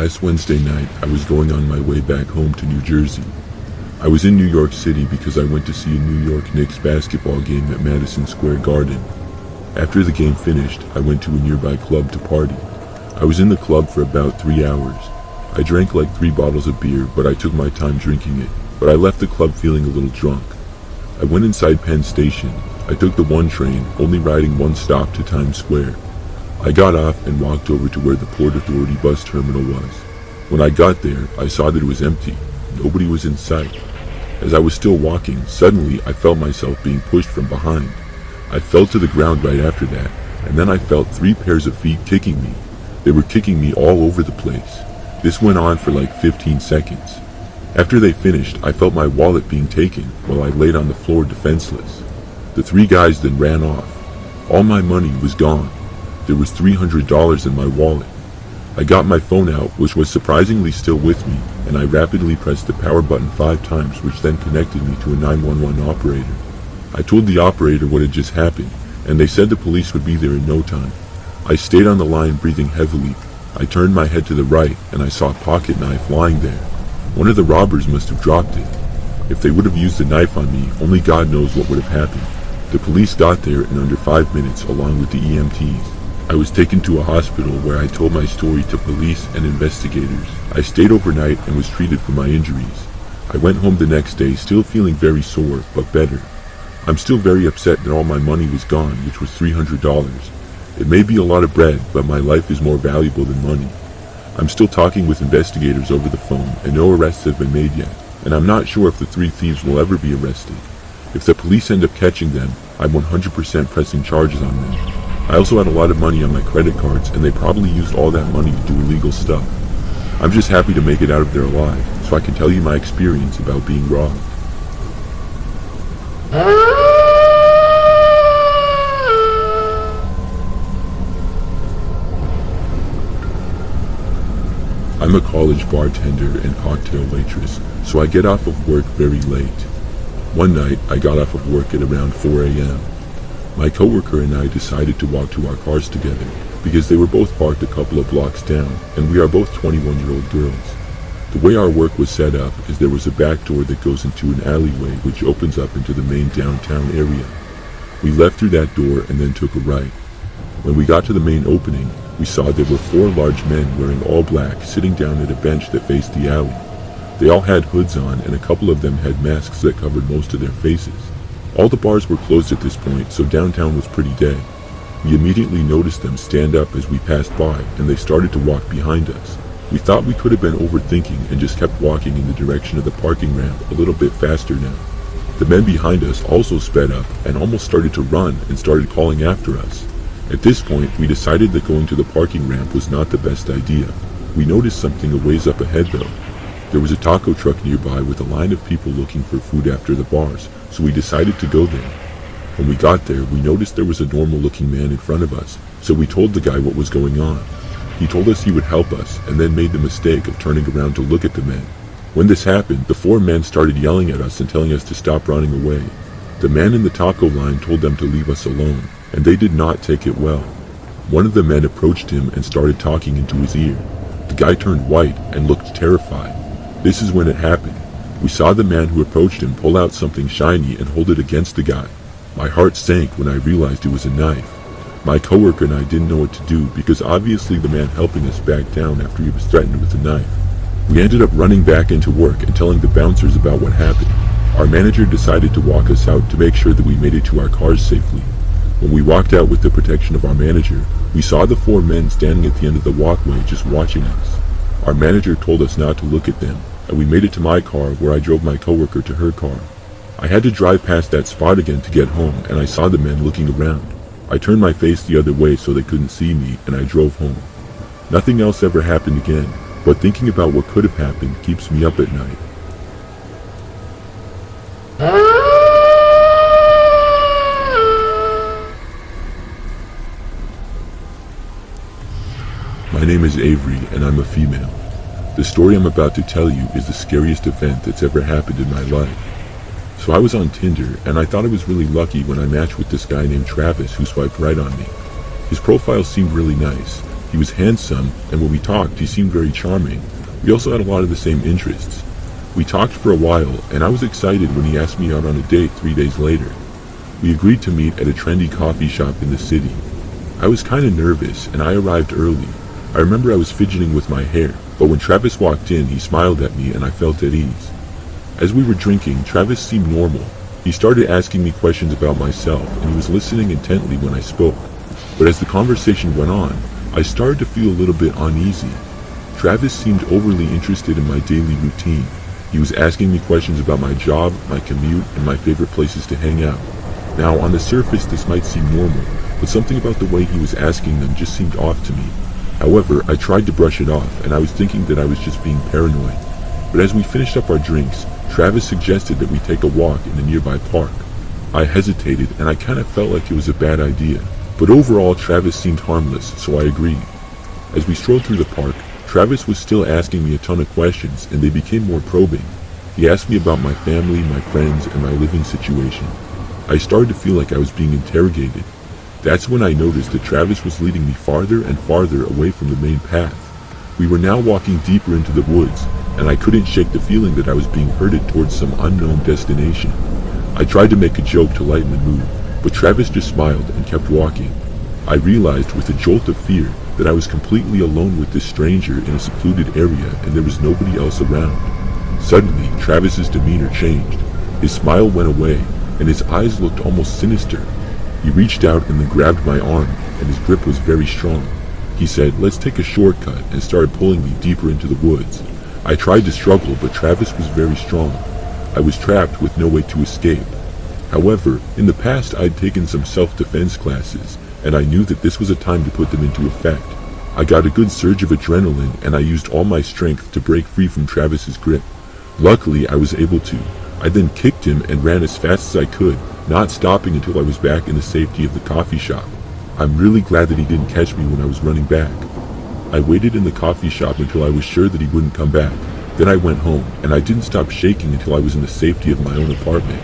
Last Wednesday night, I was going on my way back home to New Jersey. I was in New York City because I went to see a New York Knicks basketball game at Madison Square Garden. After the game finished, I went to a nearby club to party. I was in the club for about 3 hours. I drank like 3 bottles of beer, but I took my time drinking it. But I left the club feeling a little drunk. I went inside Penn Station. I took the 1 train, only riding 1 stop to Times Square. I got off and walked over to where the Port Authority bus terminal was. When I got there, I saw that it was empty. Nobody was in sight. As I was still walking, suddenly I felt myself being pushed from behind. I fell to the ground right after that, and then I felt 3 pairs of feet kicking me. They were kicking me all over the place. This went on for like 15 seconds. After they finished, I felt my wallet being taken while I laid on the floor defenseless. The 3 guys then ran off. All my money was gone. There was $300 in my wallet. I got my phone out, which was surprisingly still with me, and I rapidly pressed the power button 5 times, which then connected me to a 911 operator. I told the operator what had just happened, and they said the police would be there in no time. I stayed on the line breathing heavily. I turned my head to the right, and I saw a pocket knife lying there. One of the robbers must have dropped it. If they would have used the knife on me, only God knows what would have happened. The police got there in under 5 minutes along with the EMTs. I was taken to a hospital where I told my story to police and investigators. I stayed overnight and was treated for my injuries. I went home the next day still feeling very sore, but better. I'm still very upset that all my money was gone, which was $300. It may be a lot of bread, but my life is more valuable than money. I'm still talking with investigators over the phone, and no arrests have been made yet, and I'm not sure if the 3 thieves will ever be arrested. If the police end up catching them, I'm 100% pressing charges on them. I also had a lot of money on my credit cards, and they probably used all that money to do illegal stuff. I'm just happy to make it out of there alive, so I can tell you my experience about being robbed. I'm a college bartender and cocktail waitress, so I get off of work very late. One night, I got off of work at around 4 a.m. My coworker and I decided to walk to our cars together because they were both parked a couple of blocks down, and we are both 21-year-old girls. The way our work was set up is there was a back door that goes into an alleyway which opens up into the main downtown area. We left through that door and then took a right. When we got to the main opening, we saw there were 4 large men wearing all black sitting down at a bench that faced the alley. They all had hoods on, and a couple of them had masks that covered most of their faces. All the bars were closed at this point, so downtown was pretty dead. We immediately noticed them stand up as we passed by, and they started to walk behind us. We thought we could have been overthinking and just kept walking in the direction of the parking ramp a little bit faster now. The men behind us also sped up and almost started to run and started calling after us. At this point, we decided that going to the parking ramp was not the best idea. We noticed something a ways up ahead though. There was a taco truck nearby with a line of people looking for food after the bars, so we decided to go there. When we got there, we noticed there was a normal-looking man in front of us, so we told the guy what was going on. He told us he would help us, and then made the mistake of turning around to look at the men. When this happened, the 4 men started yelling at us and telling us to stop running away. The man in the taco line told them to leave us alone, and they did not take it well. One of the men approached him and started talking into his ear. The guy turned white and looked terrified. This is when it happened. We saw the man who approached him pull out something shiny and hold it against the guy. My heart sank when I realized it was a knife. My coworker and I didn't know what to do because obviously the man helping us backed down after he was threatened with a knife. We ended up running back into work and telling the bouncers about what happened. Our manager decided to walk us out to make sure that we made it to our cars safely. When we walked out with the protection of our manager, we saw the 4 men standing at the end of the walkway just watching us. Our manager told us not to look at them, and we made it to my car where I drove my coworker to her car. I had to drive past that spot again to get home, and I saw the men looking around. I turned my face the other way so they couldn't see me, and I drove home. Nothing else ever happened again, but thinking about what could have happened keeps me up at night. My name is Avery, and I'm a female. The story I'm about to tell you is the scariest event that's ever happened in my life. So I was on Tinder, and I thought I was really lucky when I matched with this guy named Travis who swiped right on me. His profile seemed really nice. He was handsome, and when we talked, he seemed very charming. We also had a lot of the same interests. We talked for a while, and I was excited when he asked me out on a date 3 days later. We agreed to meet at a trendy coffee shop in the city. I was kind of nervous, and I arrived early. I remember I was fidgeting with my hair, but when Travis walked in, he smiled at me and I felt at ease. As we were drinking, Travis seemed normal. He started asking me questions about myself, and he was listening intently when I spoke. But as the conversation went on, I started to feel a little bit uneasy. Travis seemed overly interested in my daily routine. He was asking me questions about my job, my commute, and my favorite places to hang out. Now, on the surface, this might seem normal, but something about the way he was asking them just seemed off to me. However, I tried to brush it off, and I was thinking that I was just being paranoid. But as we finished up our drinks, Travis suggested that we take a walk in a nearby park. I hesitated, and I kind of felt like it was a bad idea. But overall, Travis seemed harmless, so I agreed. As we strolled through the park, Travis was still asking me a ton of questions, and they became more probing. He asked me about my family, my friends, and my living situation. I started to feel like I was being interrogated. That's when I noticed that Travis was leading me farther and farther away from the main path. We were now walking deeper into the woods, and I couldn't shake the feeling that I was being herded towards some unknown destination. I tried to make a joke to lighten the mood, but Travis just smiled and kept walking. I realized with a jolt of fear that I was completely alone with this stranger in a secluded area and there was nobody else around. Suddenly, Travis's demeanor changed. His smile went away, and his eyes looked almost sinister. He reached out and then grabbed my arm, and his grip was very strong. He said, "Let's take a shortcut," and started pulling me deeper into the woods. I tried to struggle, but Travis was very strong. I was trapped with no way to escape. However, in the past I'd taken some self-defense classes, and I knew that this was a time to put them into effect. I got a good surge of adrenaline, and I used all my strength to break free from Travis's grip. Luckily, I was able to. I then kicked him and ran as fast as I could, not stopping until I was back in the safety of the coffee shop. I'm really glad that he didn't catch me when I was running back. I waited in the coffee shop until I was sure that he wouldn't come back. Then I went home, and I didn't stop shaking until I was in the safety of my own apartment.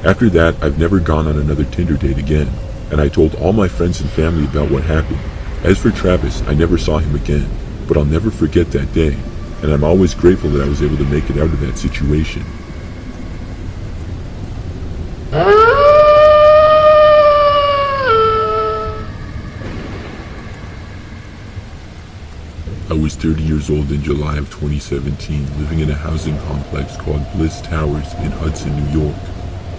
After that, I've never gone on another Tinder date again, and I told all my friends and family about what happened. As for Travis, I never saw him again, but I'll never forget that day, and I'm always grateful that I was able to make it out of that situation. I was 30 years old in July of 2017, living in a housing complex called Bliss Towers in Hudson, New York.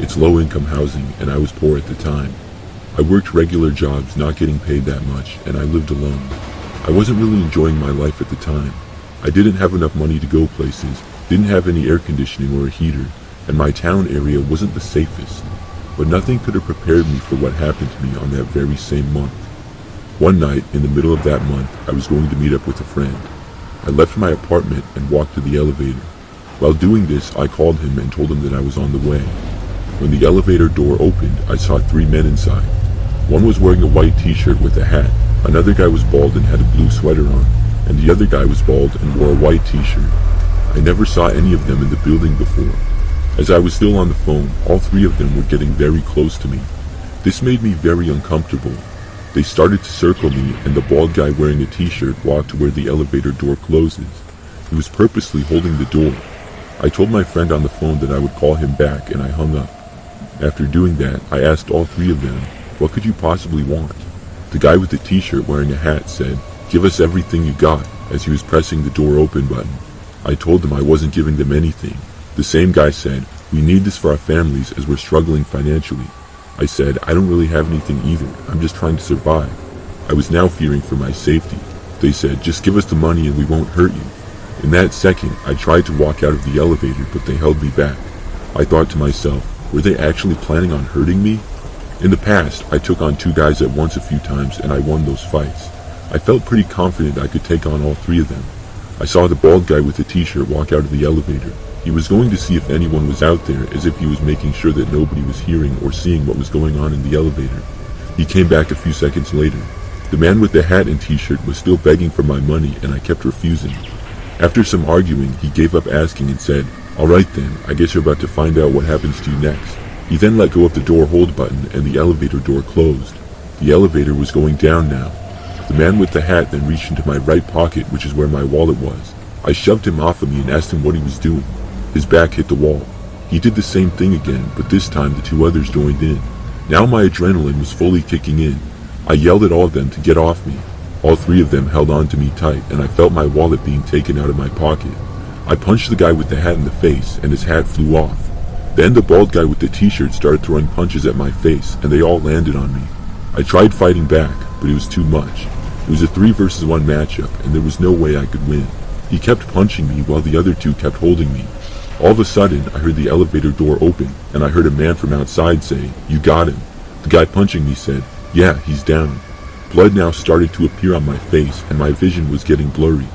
It's low-income housing, and I was poor at the time. I worked regular jobs, not getting paid that much, and I lived alone. I wasn't really enjoying my life at the time. I didn't have enough money to go places, didn't have any air conditioning or a heater, and my town area wasn't the safest. But nothing could have prepared me for what happened to me on that very same month. One night, in the middle of that month, I was going to meet up with a friend. I left my apartment and walked to the elevator. While doing this, I called him and told him that I was on the way. When the elevator door opened, I saw 3 men inside. One was wearing a white t-shirt with a hat, another guy was bald and had a blue sweater on, and the other guy was bald and wore a white t-shirt. I never saw any of them in the building before. As I was still on the phone, all 3 of them were getting very close to me. This made me very uncomfortable. They started to circle me, and the bald guy wearing a t-shirt walked to where the elevator door closes. He was purposely holding the door. I told my friend on the phone that I would call him back, and I hung up. After doing that, I asked all 3 of them, "What could you possibly want?" The guy with the t-shirt wearing a hat said, "Give us everything you got," as he was pressing the door open button. I told them I wasn't giving them anything. The same guy said, "We need this for our families as we're struggling financially." I said, "I don't really have anything either. I'm just trying to survive." I was now fearing for my safety. They said, "Just give us the money and we won't hurt you." In that second, I tried to walk out of the elevator, but they held me back. I thought to myself, were they actually planning on hurting me? In the past, I took on 2 guys at once a few times and I won those fights. I felt pretty confident I could take on all 3 of them. I saw the bald guy with the t-shirt walk out of the elevator. He was going to see if anyone was out there, as if he was making sure that nobody was hearing or seeing what was going on in the elevator. He came back a few seconds later. The man with the hat and t-shirt was still begging for my money, and I kept refusing. After some arguing, he gave up asking and said, "All right then, I guess you're about to find out what happens to you next." He then let go of the door hold button, and the elevator door closed. The elevator was going down now. The man with the hat then reached into my right pocket, which is where my wallet was. I shoved him off of me and asked him what he was doing. His back hit the wall. He did the same thing again, but this time the two others joined in. Now my adrenaline was fully kicking in. I yelled at all of them to get off me. All three of them held on to me tight, and I felt my wallet being taken out of my pocket. I punched the guy with the hat in the face, and his hat flew off. Then the bald guy with the t-shirt started throwing punches at my face, and they all landed on me. I tried fighting back, but it was too much. It was a 3 versus 1 matchup, and there was no way I could win. He kept punching me while the other two kept holding me. All of a sudden, I heard the elevator door open, and I heard a man from outside say, "You got him." The guy punching me said, "Yeah, he's down." Blood now started to appear on my face, and my vision was getting blurry.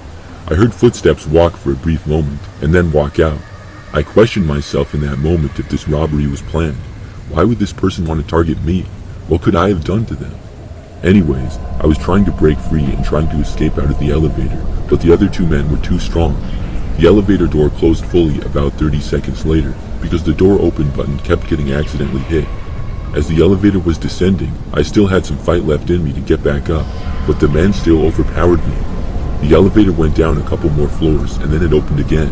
I heard footsteps walk for a brief moment, and then walk out. I questioned myself in that moment if this robbery was planned. Why would this person want to target me? What could I have done to them? Anyways, I was trying to break free and trying to escape out of the elevator, but the other two men were too strong. The elevator door closed fully about 30 seconds later, because the door open button kept getting accidentally hit. As the elevator was descending, I still had some fight left in me to get back up, but the men still overpowered me. The elevator went down a couple more floors, and then it opened again.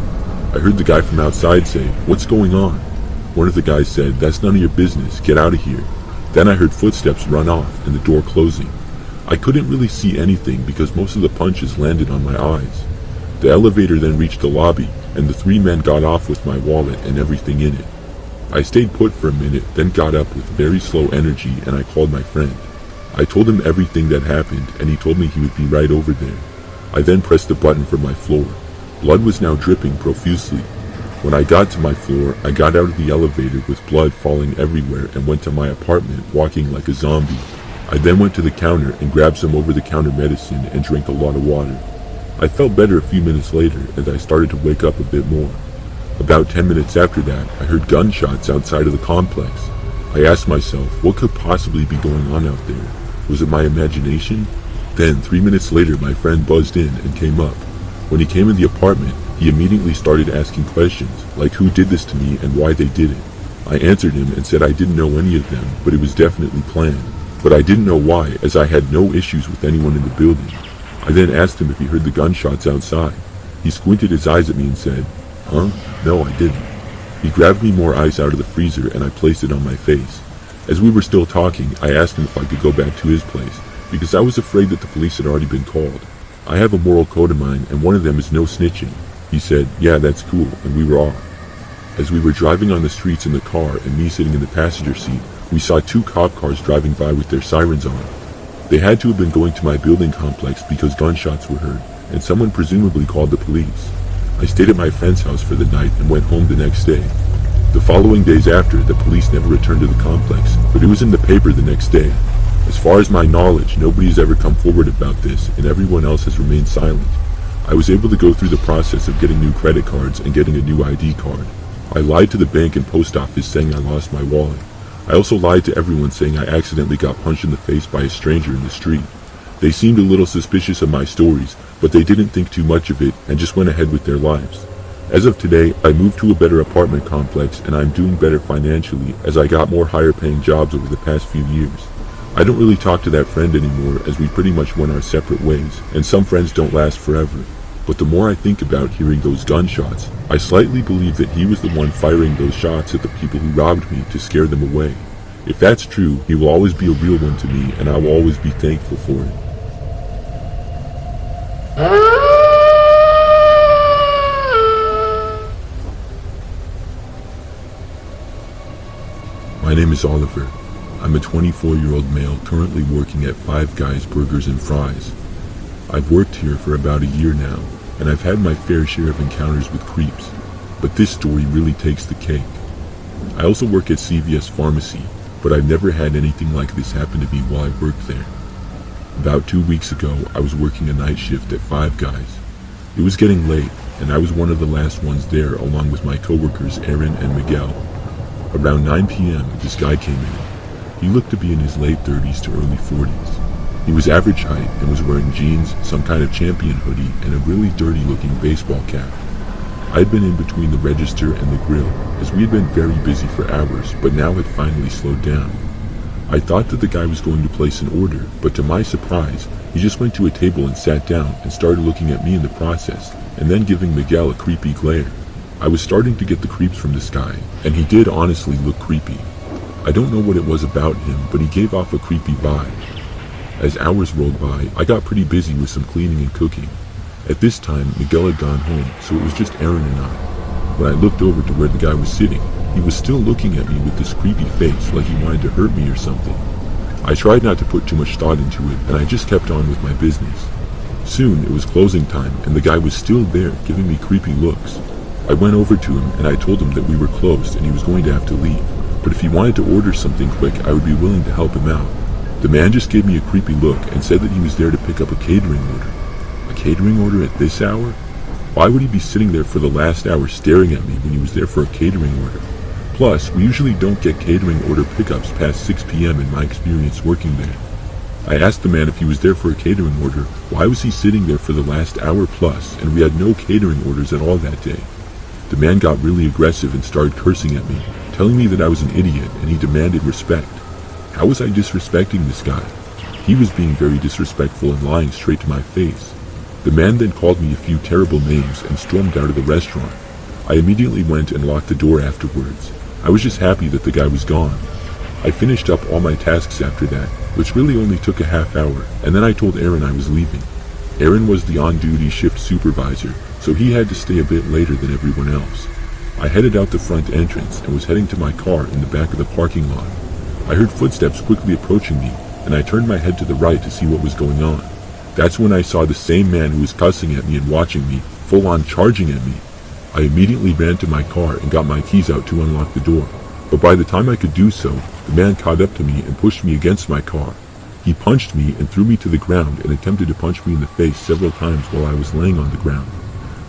I heard the guy from outside say, "What's going on?" One of the guys said, "That's none of your business, get out of here." Then I heard footsteps run off, and the door closing. I couldn't really see anything because most of the punches landed on my eyes. The elevator then reached the lobby, and the 3 men got off with my wallet and everything in it. I stayed put for a minute, then got up with very slow energy, and I called my friend. I told him everything that happened, and he told me he would be right over there. I then pressed the button for my floor. Blood was now dripping profusely. When I got to my floor, I got out of the elevator with blood falling everywhere and went to my apartment walking like a zombie. I then went to the counter and grabbed some over-the-counter medicine and drank a lot of water. I felt better a few minutes later as I started to wake up a bit more. About 10 minutes after that, I heard gunshots outside of the complex. I asked myself, what could possibly be going on out there? Was it my imagination? Then, 3 minutes later, my friend buzzed in and came up. When he came in the apartment, he immediately started asking questions, like who did this to me and why they did it. I answered him and said I didn't know any of them, but it was definitely planned. But I didn't know why, as I had no issues with anyone in the building. I then asked him if he heard the gunshots outside. He squinted his eyes at me and said, "Huh? No, I didn't." He grabbed me more ice out of the freezer and I placed it on my face. As we were still talking, I asked him if I could go back to his place, because I was afraid that the police had already been called. I have a moral code of mine, and one of them is no snitching. He said, "Yeah, that's cool," and we were off. As we were driving on the streets in the car and me sitting in the passenger seat, we saw 2 cop cars driving by with their sirens on. They had to have been going to my building complex because gunshots were heard, and someone presumably called the police. I stayed at my friend's house for the night and went home the next day. The following days after, the police never returned to the complex, but it was in the paper the next day. As far as my knowledge, nobody has ever come forward about this, and everyone else has remained silent. I was able to go through the process of getting new credit cards and getting a new ID card. I lied to the bank and post office saying I lost my wallet. I also lied to everyone saying I accidentally got punched in the face by a stranger in the street. They seemed a little suspicious of my stories, but they didn't think too much of it and just went ahead with their lives. As of today, I moved to a better apartment complex and I'm doing better financially as I got more higher paying jobs over the past few years. I don't really talk to that friend anymore as we pretty much went our separate ways, and some friends don't last forever. But the more I think about hearing those gunshots, I slightly believe that he was the one firing those shots at the people who robbed me to scare them away. If that's true, he will always be a real one to me and I will always be thankful for it. My name is Oliver. I'm a 24-year-old male currently working at Five Guys Burgers and Fries. I've worked here for about a year now, and I've had my fair share of encounters with creeps, but this story really takes the cake. I also work at CVS Pharmacy, but I've never had anything like this happen to me while I worked there. About 2 weeks ago, I was working a night shift at Five Guys. It was getting late, and I was one of the last ones there along with my coworkers Aaron and Miguel. Around 9 p.m., this guy came in. He looked to be in his late 30s to early 40s. He was average height and was wearing jeans, some kind of Champion hoodie, and a really dirty looking baseball cap. I had been in between the register and the grill, as we had been very busy for hours, but now had finally slowed down. I thought that the guy was going to place an order, but to my surprise, He just went to a table and sat down and started looking at me in the process, and then giving Miguel a creepy glare. I was starting to get the creeps from this guy, and he did honestly look creepy. I don't know what it was about him, but he gave off a creepy vibe. As hours rolled by, I got pretty busy with some cleaning and cooking. At this time, Miguel had gone home, so it was just Aaron and I. When I looked over to where the guy was sitting, he was still looking at me with this creepy face like he wanted to hurt me or something. I tried not to put too much thought into it, and I just kept on with my business. Soon, it was closing time, and the guy was still there, giving me creepy looks. I went over to him, and I told him that we were closed and he was going to have to leave, but if he wanted to order something quick, I would be willing to help him out. The man just gave me a creepy look and said that he was there to pick up a catering order. A catering order at this hour? Why would he be sitting there for the last hour staring at me when he was there for a catering order? Plus, we usually don't get catering order pickups past 6 p.m. in my experience working there. I asked the man if he was there for a catering order, why was he sitting there for the last hour plus, and we had no catering orders at all that day. The man got really aggressive and started cursing at me, telling me that I was an idiot and he demanded respect. How was I disrespecting this guy? He was being very disrespectful and lying straight to my face. The man then called me a few terrible names and stormed out of the restaurant. I immediately went and locked the door afterwards. I was just happy that the guy was gone. I finished up all my tasks after that, which really only took a half hour, and then I told Aaron I was leaving. Aaron was the on-duty shift supervisor, so he had to stay a bit later than everyone else. I headed out the front entrance and was heading to my car in the back of the parking lot. I heard footsteps quickly approaching me, and I turned my head to the right to see what was going on. That's when I saw the same man who was cussing at me and watching me, full-on charging at me. I immediately ran to my car and got my keys out to unlock the door, but by the time I could do so, the man caught up to me and pushed me against my car. He punched me and threw me to the ground and attempted to punch me in the face several times while I was laying on the ground.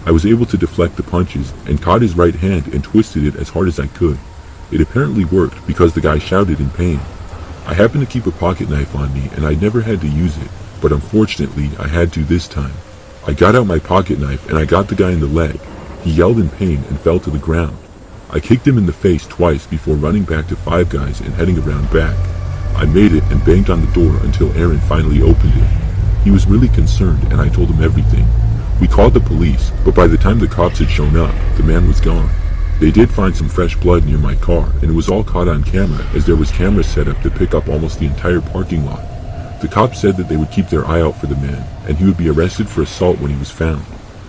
I was able to deflect the punches and caught his right hand and twisted it as hard as I could. It apparently worked because the guy shouted in pain. I happened to keep a pocket knife on me and I never had to use it, but unfortunately I had to this time. I got out my pocket knife and I got the guy in the leg. He yelled in pain and fell to the ground. I kicked him in the face twice before running back to Five Guys and heading around back. I made it and banged on the door until Aaron finally opened it. He was really concerned and I told him everything. We called the police, but by the time the cops had shown up, the man was gone. They did find some fresh blood near my car, and it was all caught on camera as there was cameras set up to pick up almost the entire parking lot. The cops said that they would keep their eye out for the man, and he would be arrested for assault when he was found.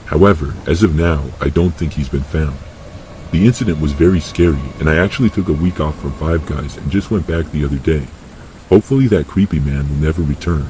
However, as of now, I don't think he's been found. The incident was very scary, and I actually took a week off from Five Guys and just went back the other day. Hopefully that creepy man will never return.